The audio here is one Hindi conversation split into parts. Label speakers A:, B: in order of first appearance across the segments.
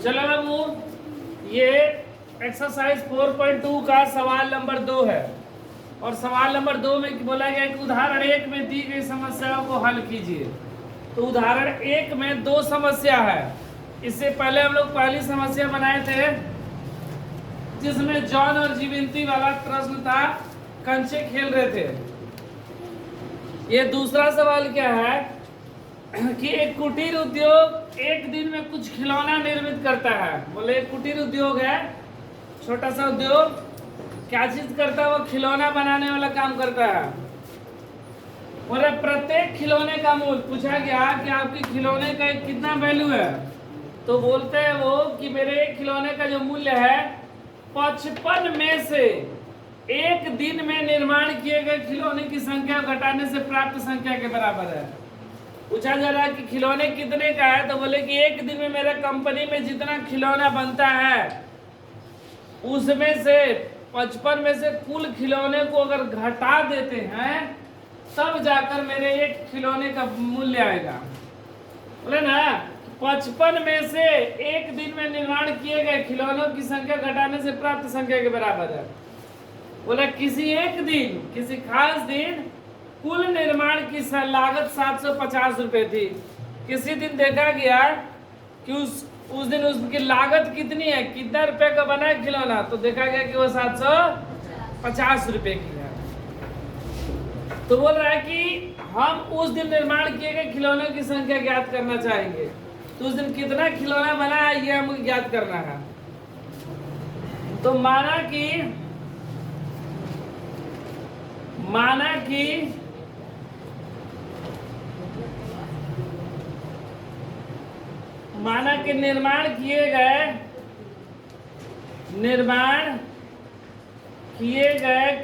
A: चलो बाबू, ये एक्सरसाइज 4.2 का सवाल नंबर 2 है और सवाल नंबर 2 में बोला गया कि उदाहरण 1 में दी गई समस्याओं को हल कीजिए। तो उदाहरण 1 में 2 समस्या है। इससे पहले हम लोग पहली समस्या बनाए थे जिसमें जॉन और जीवंती वाला प्रश्न था, कंचे खेल रहे थे। ये दूसरा सवाल क्या है कि एक कुटीर उद्योग एक दिन में कुछ खिलौना निर्मित करता है। बोले एक कुटीर उद्योग है, छोटा सा उद्योग, क्या चीज करता है? वो खिलौना बनाने वाला काम करता है। बोले प्रत्येक खिलौने का मूल्य पूछा गया कि आपके खिलौने का कितना वैल्यू है। तो बोलते हैं वो कि मेरे एक खिलौने का जो मूल्य है 55 में से एक दिन में निर्माण किए गए खिलौने की संख्या घटाने से प्राप्त संख्या के बराबर है। पूछा जा रहा है कि खिलौने कितने का है। तो बोले कि एक दिन में मेरा कंपनी में जितना खिलौना बनता है उसमें से 55 में से कुल खिलौने को अगर घटा देते हैं तब जाकर मेरे एक खिलौने का मूल्य आएगा। बोले ना 55 में से एक दिन में निर्माण किए गए खिलौनों की संख्या घटाने से प्राप्त संख्या के बराबर है। बोला किसी एक दिन, किसी खास दिन कुल निर्माण की लागत 750 रुपए थी। किसी दिन देखा गया कि उस दिन उसकी लागत कितनी है, कितना रुपए का बना है खिलौना। तो देखा गया कि वो 750 रुपए की है। तो बोल रहा है कि हम उस दिन निर्माण किए गए खिलौनों की संख्या ज्ञात करना चाहेंगे। तो उस दिन कितना खिलौना बना है ये हमें ज्ञात करना है। तो माना कि निर्माण किए गए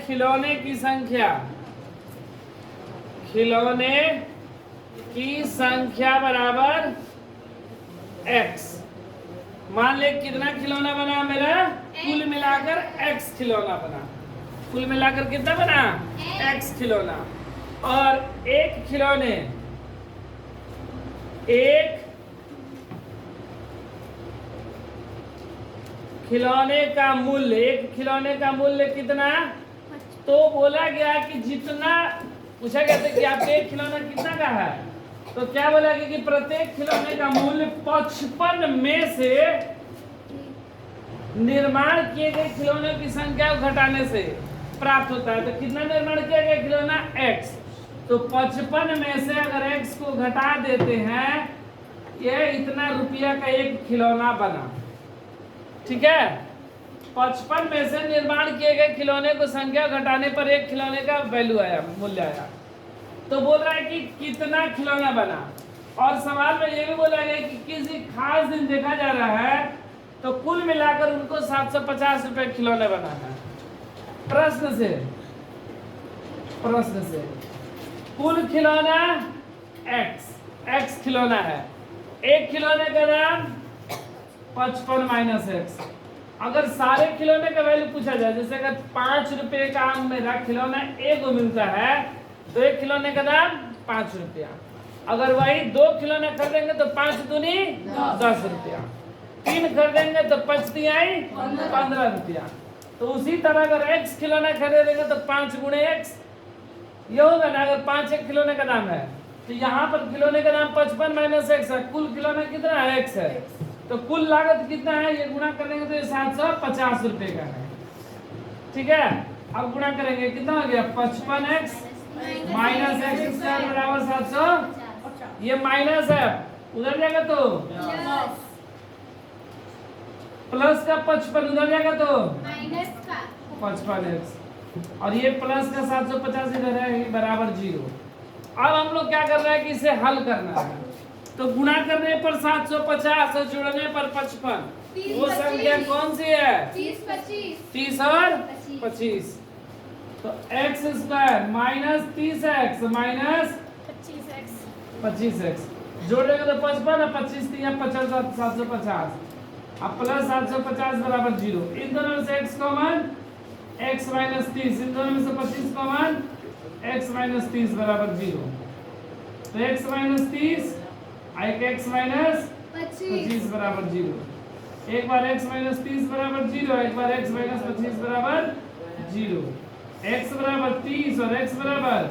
A: खिलौने की संख्या बराबर x। मान ले कितना खिलौना बना मेरा, कुल मिलाकर x खिलौना बना। कुल मिलाकर कितना बना? x खिलौना। और एक खिलौने का मूल्य कितना? तो बोला गया कि जितना पूछा गया था कि आपके एक खिलौना कितना का है। तो क्या बोला गया कि प्रत्येक खिलौने का मूल्य 55 में से निर्माण किए गए खिलौनों की संख्या को घटाने से प्राप्त होता है। तो कितना निर्माण किया गया खिलौना? x। तो 55 में से अगर x को घटा देते हैं ये इतना रुपया का एक खिलौना बना। ठीक है, 55 में से निर्माण किए गए खिलौने को संख्या घटाने पर एक खिलौने का वैल्यू आया, मूल्य आया। तो बोल रहा है कि कितना खिलौना बना। और सवाल में ये भी बोला गया कि किसी खास दिन देखा जा रहा है तो कुल मिलाकर उनको 750 रुपए खिलौने बना है। प्रश्न से कुल खिलौना x खिलौना है, एक खिलौने का दाम 55 माइनस x। अगर सारे खिलौने का वैल्यू पूछा जाए, जैसे अगर 5 रुपए का मेरा खिलौना एक मिलता है तो एक खिलौने का दाम 5 रुपया। अगर वही 2 खिलौने खरीदेंगे तो 5 दूनी 10 रुपया, 3 खरीदेंगे तो 5 तिहाई 15 रुपया। तो उसी तरह अगर x खिलौना खरीदेंगे तो 5 गुणे x ये होगा ना। अगर 5 एक खिलौने का दाम है तो यहाँ पर खिलौने का दाम 55 माइनस x है, कुल खिलौना कितना है? x है। तो कुल लागत कितना है ये गुणा करेंगे तो ये 750 रुपए का है। ठीक है, अब गुणा करेंगे कितना हो गया? 55x माइनस x स्क्वायर बराबर 700। ये माइनस है, उधर जाएगा तो प्लस का 55 उधर जाएगा तो माइनस का 55x और ये प्लस का 750 इधर है बराबर 0। अब हम लोग क्या कर रहे हैं कि इसे हल करना है। तो गुणा करने पर 750 और जोड़ने पर 55, वो संख्या कौन सी है? 30 और 25। तो x square minus 30x minus 25x जोड़ेगा तो 55 और 25 50 750 अब प्लस 750 बराबर 0। इन दोनों में से x कॉमन, x माइनस 30, इन दोनों में से 25 कॉमन, x माइनस 30 बराबर 0। तो x माइनस 30 एक x माइनस 25 बराबर 0। एक बार x माइनस 30 बराबर 0, एक बार x माइनस 25 बराबर 0। x बराबर 30 और x बराबर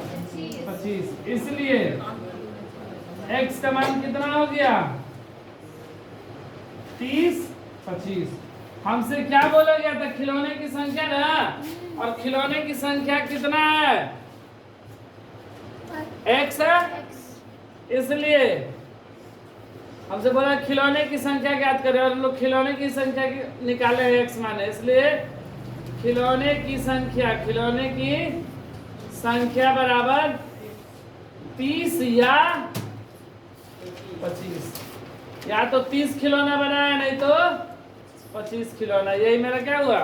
A: 25, इसलिए x का मान कितना हो गया 30 25। हमसे क्या बोला गया था, खिलौने की संख्या ना, और खिलौने की संख्या कितना है x है, इसलिए हमसे बोला खिलौने की संख्या ज्ञात करें, और हम लोग खिलौने की संख्या निकाले हैं x मान है, इसलिए खिलौने की संख्या बराबर 30 या 25, या तो 30 खिलौना बनाया नहीं तो 25 खिलौना। यही मेरा क्या हुआ